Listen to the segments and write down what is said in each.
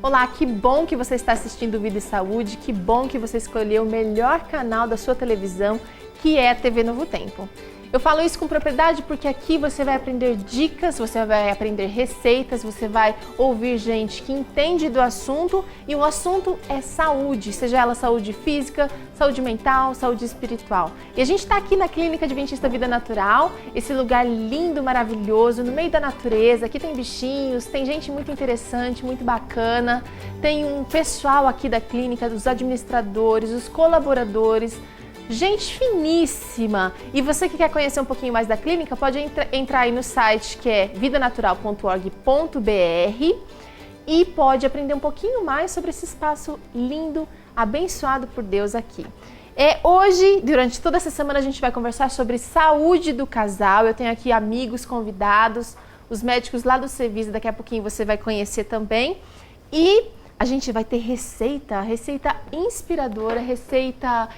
Olá, que bom que você está assistindo Vida e Saúde, que bom que você escolheu o melhor canal da sua televisão, que é a TV Novo Tempo. Eu falo isso com propriedade porque aqui você vai aprender dicas, você vai aprender receitas, você vai ouvir gente que entende do assunto e o assunto é saúde, seja ela saúde física, saúde mental, saúde espiritual. E a gente está aqui na Clínica Adventista Vida Natural, esse lugar lindo, maravilhoso, no meio da natureza. Aqui tem bichinhos, tem gente muito interessante, muito bacana, tem um pessoal aqui da clínica, dos administradores, os colaboradores, gente finíssima. E você que quer conhecer um pouquinho mais da clínica, pode entrar aí no site que é vidanatural.org.br e pode aprender um pouquinho mais sobre esse espaço lindo, abençoado por Deus aqui. Hoje, durante toda essa semana, a gente vai conversar sobre saúde do casal. Eu tenho aqui amigos convidados, os médicos lá do Cevisa, daqui a pouquinho você vai conhecer também. E a gente vai ter receita inspiradora, receita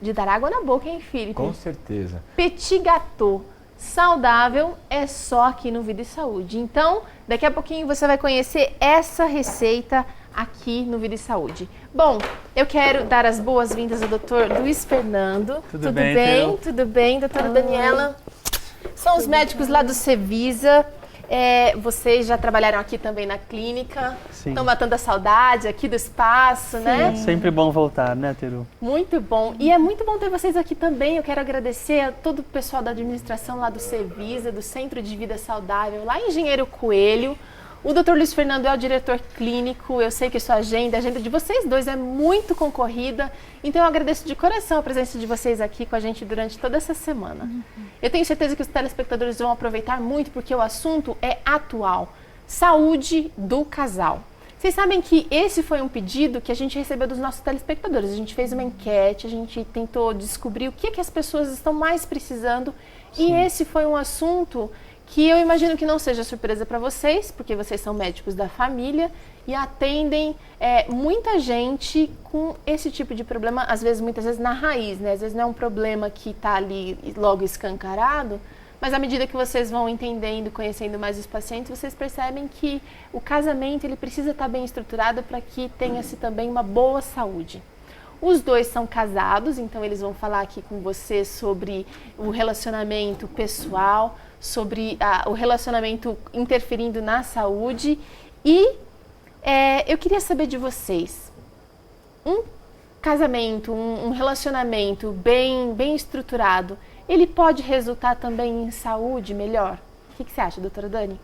de dar água na boca, hein, Felipe? Com certeza. Petit gâteau saudável é só aqui no Vida e Saúde. Então, daqui a pouquinho você vai conhecer essa receita aqui no Vida e Saúde. Bom, eu quero dar as boas-vindas ao Dr. Luiz Fernando. Tudo bem? Tudo bem, doutora Daniela? São os médicos lá do Cevisa. Vocês já trabalharam aqui também na clínica, estão matando a saudade aqui do espaço, né? É sempre bom voltar, né, Teru? Muito bom. E é muito bom ter vocês aqui também. Eu quero agradecer a todo o pessoal da administração lá do Cevisa, do Centro de Vida Saudável, lá em Engenheiro Coelho. O Dr. Luiz Fernando é o diretor clínico, eu sei que a agenda de vocês dois é muito concorrida, então eu agradeço de coração a presença de vocês aqui com a gente durante toda essa semana. Eu tenho certeza que os telespectadores vão aproveitar muito porque o assunto é atual, saúde do casal. Vocês sabem que esse foi um pedido que a gente recebeu dos nossos telespectadores, a gente fez uma enquete, a gente tentou descobrir o que as pessoas estão mais precisando. Sim. E esse foi um assunto que eu imagino que não seja surpresa para vocês, porque vocês são médicos da família e atendem muita gente com esse tipo de problema, muitas vezes na raiz, né? Às vezes não é um problema que está ali logo escancarado, mas à medida que vocês vão entendendo, conhecendo mais os pacientes, vocês percebem que o casamento ele precisa estar bem estruturado para que tenha-se também uma boa saúde. Os dois são casados, então eles vão falar aqui com você sobre o relacionamento pessoal, sobre o relacionamento interferindo na saúde. E eu queria saber de vocês, um casamento, um relacionamento bem estruturado, ele pode resultar também em saúde melhor? O que você acha, doutora Dani?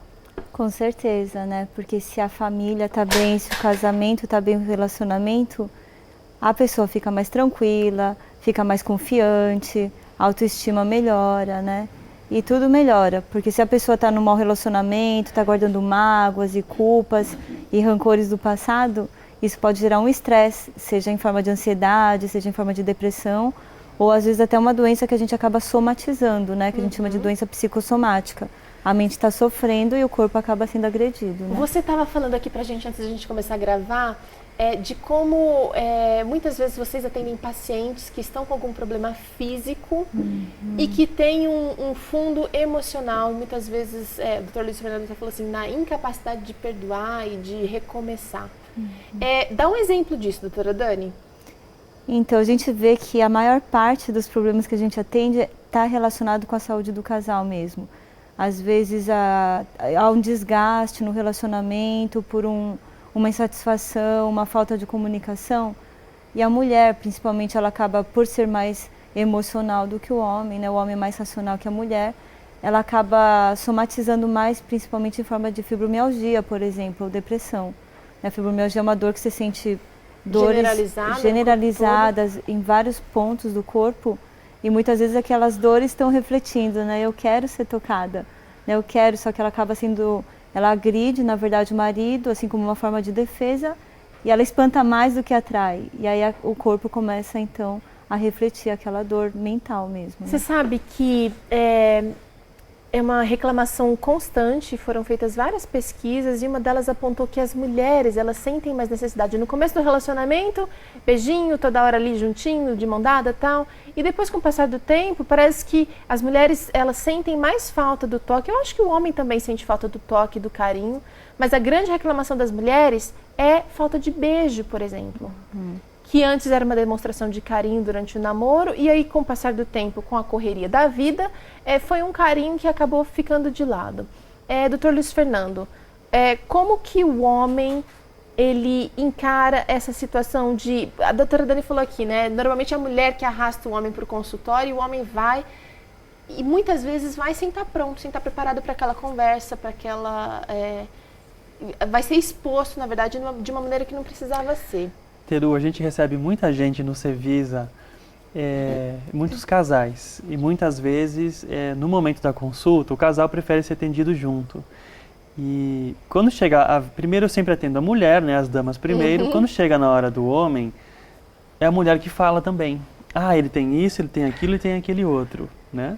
Com certeza, né? Porque se a família está bem, se o casamento está bem, o relacionamento, a pessoa fica mais tranquila, fica mais confiante, a autoestima melhora, né? E tudo melhora, porque se a pessoa está num mau relacionamento, está guardando mágoas e culpas e rancores do passado, isso pode gerar um estresse, seja em forma de ansiedade, seja em forma de depressão, ou às vezes até uma doença que a gente acaba somatizando, né? Que a gente chama de doença psicossomática. A mente está sofrendo e o corpo acaba sendo agredido, né? Você estava falando aqui pra gente, antes da gente começar a gravar, de como muitas vezes vocês atendem pacientes que estão com algum problema físico e que tem um fundo emocional. Muitas vezes, o Dr. Luiz Fernando já falou assim, na incapacidade de perdoar e de recomeçar. Dá um exemplo disso, doutora Dani. Então, a gente vê que a maior parte dos problemas que a gente atende está relacionado com a saúde do casal mesmo. Às vezes há um desgaste no relacionamento por uma insatisfação, uma falta de comunicação. E a mulher, principalmente, ela acaba por ser mais emocional do que o homem, né? O homem é mais racional que a mulher. Ela acaba somatizando mais, principalmente em forma de fibromialgia, por exemplo, ou depressão. A fibromialgia é uma dor que você sente dores generalizadas em vários pontos do corpo. E muitas vezes aquelas dores estão refletindo, né? Eu quero ser tocada, né? Eu quero, só que ela acaba sendo... Ela agride, na verdade, o marido, assim como uma forma de defesa, e ela espanta mais do que atrai. E aí o corpo começa, então, a refletir aquela dor mental mesmo. Né? Você sabe que é uma reclamação constante, foram feitas várias pesquisas e uma delas apontou que as mulheres, elas sentem mais necessidade no começo do relacionamento, beijinho, toda hora ali juntinho, de mão dada e tal, e depois com o passar do tempo, parece que as mulheres, elas sentem mais falta do toque. Eu acho que o homem também sente falta do toque, do carinho, mas a grande reclamação das mulheres é falta de beijo, por exemplo. Que antes era uma demonstração de carinho durante o namoro, e aí com o passar do tempo, com a correria da vida, foi um carinho que acabou ficando de lado. Doutor Luiz Fernando, como que o homem, ele encara essa situação de... A doutora Dani falou aqui, né? Normalmente é a mulher que arrasta o homem para o consultório, e o homem vai, e muitas vezes vai sem estar pronto, sem estar preparado para aquela conversa, para aquela... vai ser exposto, na verdade, de uma maneira que não precisava ser. Teru, a gente recebe muita gente no Cevisa, muitos casais, e muitas vezes, no momento da consulta, o casal prefere ser atendido junto. E quando chega, primeiro eu sempre atendo a mulher, né, as damas primeiro, quando chega na hora do homem, é a mulher que fala também. Ah, ele tem isso, ele tem aquilo e tem aquele outro, né?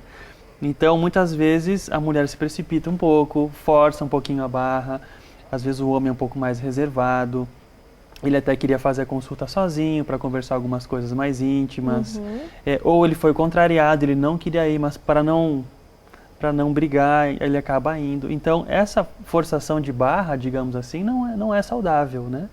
Então, muitas vezes, a mulher se precipita um pouco, força um pouquinho a barra, às vezes o homem é um pouco mais reservado. Ele até queria fazer a consulta sozinho para conversar algumas coisas mais íntimas. Ou ele foi contrariado, ele não queria ir, mas para não brigar, ele acaba indo. Então, essa forçação de barra, digamos assim, não é saudável, né?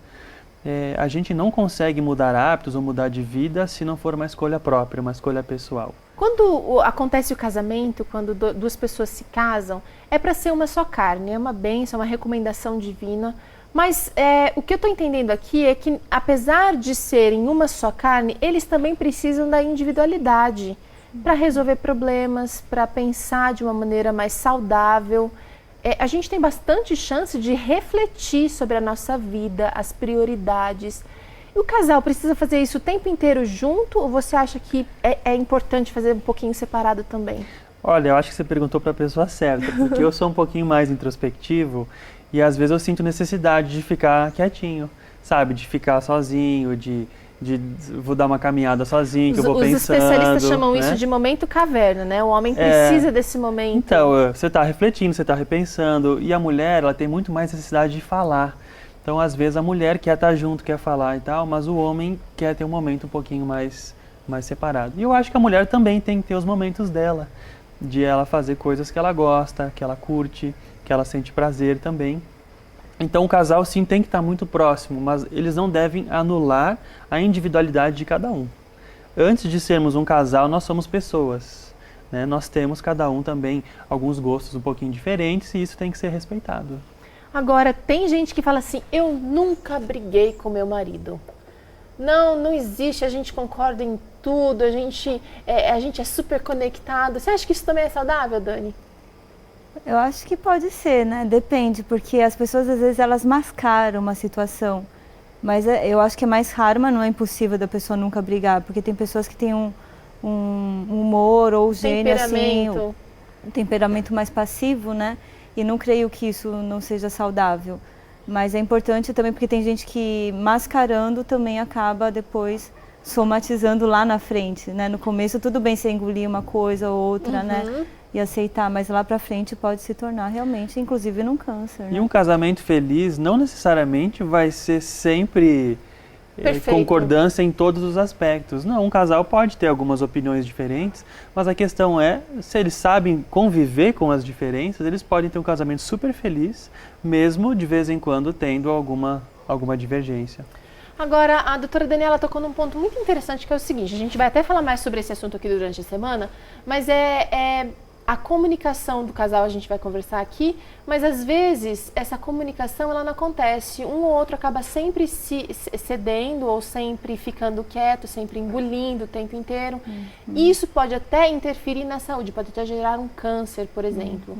A gente não consegue mudar hábitos ou mudar de vida se não for uma escolha própria, uma escolha pessoal. Quando acontece o casamento, quando duas pessoas se casam, é para ser uma só carne, é uma bênção, uma recomendação divina. Mas o que eu estou entendendo aqui é que, apesar de serem uma só carne, eles também precisam da individualidade para resolver problemas, para pensar de uma maneira mais saudável. A gente tem bastante chance de refletir sobre a nossa vida, as prioridades. E o casal precisa fazer isso o tempo inteiro junto, ou você acha que é importante fazer um pouquinho separado também? Olha, eu acho que você perguntou para a pessoa certa, porque eu sou um pouquinho mais introspectivo e às vezes eu sinto necessidade de ficar quietinho, sabe? De ficar sozinho, de vou dar uma caminhada sozinho, que eu vou pensando. Os especialistas chamam isso de momento caverna, né? O homem precisa desse momento. Então, você está refletindo, você está repensando, e a mulher, ela tem muito mais necessidade de falar. Então, às vezes, a mulher quer estar junto, quer falar e tal, mas o homem quer ter um momento um pouquinho mais separado. E eu acho que a mulher também tem que ter os momentos dela, de ela fazer coisas que ela gosta, que ela curte, que ela sente prazer também. Então o casal sim tem que estar muito próximo, mas eles não devem anular a individualidade de cada um. Antes de sermos um casal, nós somos pessoas, né? Nós temos cada um também alguns gostos um pouquinho diferentes e isso tem que ser respeitado. Agora, tem gente que fala assim, eu nunca briguei com meu marido. Não existe, a gente concorda em tudo, a gente é super conectado. Você acha que isso também é saudável, Dani? Eu acho que pode ser, né? Depende, porque as pessoas às vezes elas mascaram uma situação. Mas eu acho que é mais raro, mas não é impossível da pessoa nunca brigar, porque tem pessoas que têm um humor ou gênio assim, um temperamento mais passivo, né? E não creio que isso não seja saudável. Mas é importante também porque tem gente que mascarando também acaba depois somatizando lá na frente, né? No começo tudo bem você engolir uma coisa ou outra, né? E aceitar, mas lá pra frente pode se tornar realmente, inclusive num câncer, né? E um casamento feliz não necessariamente vai ser sempre concordância em todos os aspectos. Não, um casal pode ter algumas opiniões diferentes, mas a questão é, se eles sabem conviver com as diferenças, eles podem ter um casamento super feliz, mesmo de vez em quando tendo alguma divergência. Agora, a doutora Daniela tocou num ponto muito interessante, que é o seguinte, a gente vai até falar mais sobre esse assunto aqui durante a semana, mas a comunicação do casal a gente vai conversar aqui, mas às vezes essa comunicação ela não acontece, um ou outro acaba sempre se cedendo ou sempre ficando quieto, sempre engolindo o tempo inteiro. E isso pode até interferir na saúde, pode até gerar um câncer, por exemplo.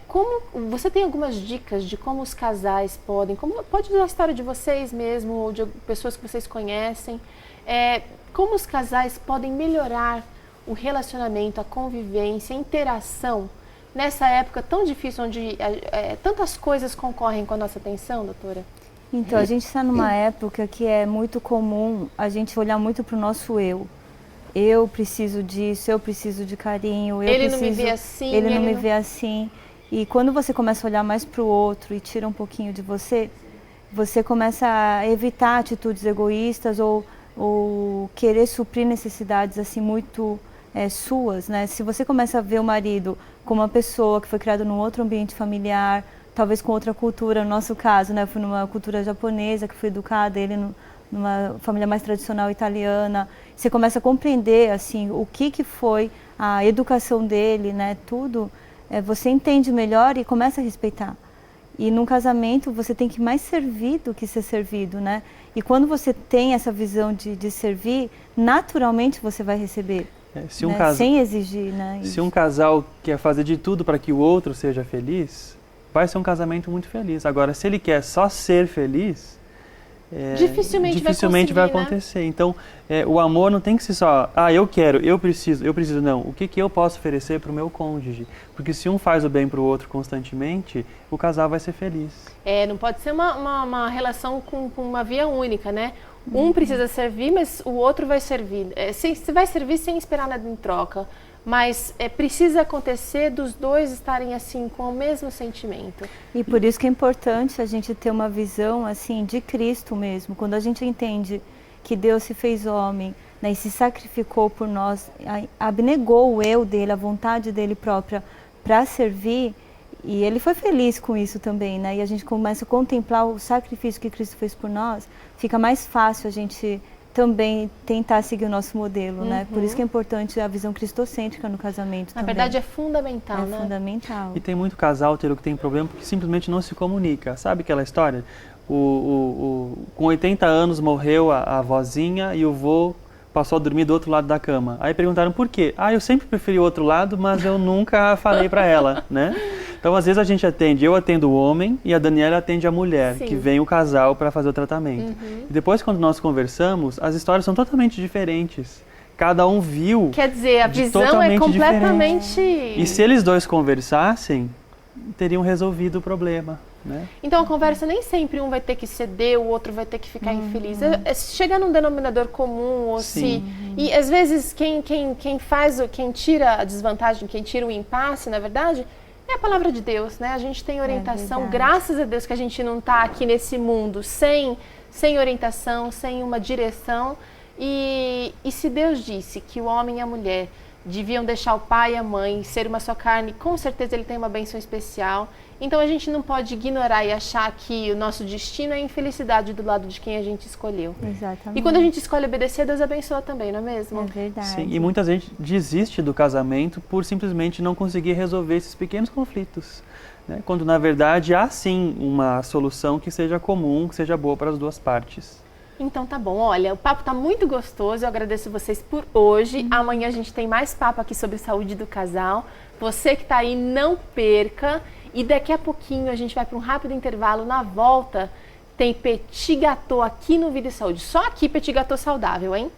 Como você tem algumas dicas de como os casais pode usar a história de vocês mesmo ou de pessoas que vocês conhecem, como os casais podem melhorar o relacionamento, a convivência, a interação, nessa época tão difícil, onde tantas coisas concorrem com a nossa atenção, doutora? Então, a gente está numa época que é muito comum a gente olhar muito para o nosso eu. eu preciso disso, eu preciso de carinho, ele não me vê assim, ele não me vê assim. E quando você começa a olhar mais para o outro e tira um pouquinho de você, você começa a evitar atitudes egoístas ou querer suprir necessidades assim muito suas, né? Se você começa a ver o marido como uma pessoa que foi criada num outro ambiente familiar, talvez com outra cultura, no nosso caso, né? Eu fui numa cultura japonesa, que fui educada, ele numa família mais tradicional italiana. Você começa a compreender assim o que foi a educação dele, né? Tudo, você entende melhor e começa a respeitar. E num casamento você tem que mais servir do que ser servido, né? E quando você tem essa visão de servir, naturalmente você vai receber, né? Sem exigir, né? Se um casal quer fazer de tudo para que o outro seja feliz, vai ser um casamento muito feliz. Agora, se ele quer só ser feliz, dificilmente vai acontecer. Né? Então, o amor não tem que ser só, eu quero, eu preciso, não. O que eu posso oferecer para o meu cônjuge? Porque se um faz o bem para o outro constantemente, o casal vai ser feliz. Não pode ser uma relação com uma via única, né? Um precisa servir, mas o outro vai servir. Você vai servir sem esperar nada em troca. Mas precisa acontecer dos dois estarem assim com o mesmo sentimento. E por isso que é importante a gente ter uma visão assim de Cristo mesmo. Quando a gente entende que Deus se fez homem, né, e se sacrificou por nós, abnegou o eu dele, a vontade dele própria para servir, e ele foi feliz com isso também, né? E a gente começa a contemplar o sacrifício que Cristo fez por nós, fica mais fácil a gente também tentar seguir o nosso modelo, né? Por isso que é importante a visão cristocêntrica no casamento também. Na verdade é fundamental, né? É fundamental. E tem muito casal, Tero, que tem problema porque simplesmente não se comunica. Sabe aquela história? Com 80 anos morreu a avózinha e o vô passou a dormir do outro lado da cama. Aí perguntaram por quê? Eu sempre preferi o outro lado, mas eu nunca falei para ela, né? Então, às vezes a gente eu atendo o homem e a Daniela atende a mulher, que vem o casal para fazer o tratamento. E depois, quando nós conversamos, as histórias são totalmente diferentes. Cada um viu. Quer dizer, a visão é completamente diferente. E se eles dois conversassem, teriam resolvido o problema, né? Então a conversa nem sempre um vai ter que ceder, o outro vai ter que ficar infeliz. Chega num denominador comum, ou e às vezes quem tira a desvantagem, quem tira o impasse, na verdade, é a palavra de Deus, né? A gente tem orientação, graças a Deus que a gente não está aqui nesse mundo sem orientação, sem uma direção. E se Deus disse que o homem e a mulher deviam deixar o pai e a mãe, ser uma só carne, com certeza ele tem uma bênção especial. Então a gente não pode ignorar e achar que o nosso destino é infelicidade do lado de quem a gente escolheu. Exatamente. E quando a gente escolhe obedecer, Deus abençoa também, não é mesmo? É verdade. Sim, e muita gente desiste do casamento por simplesmente não conseguir resolver esses pequenos conflitos, né? Quando na verdade há sim uma solução que seja comum, que seja boa para as duas partes. Então tá bom, olha, o papo tá muito gostoso, eu agradeço vocês por hoje. Amanhã a gente tem mais papo aqui sobre saúde do casal. Você que tá aí, não perca. E daqui a pouquinho a gente vai para um rápido intervalo. Na volta tem Petit Gâteau aqui no Vida e Saúde. Só aqui Petit Gâteau saudável, hein?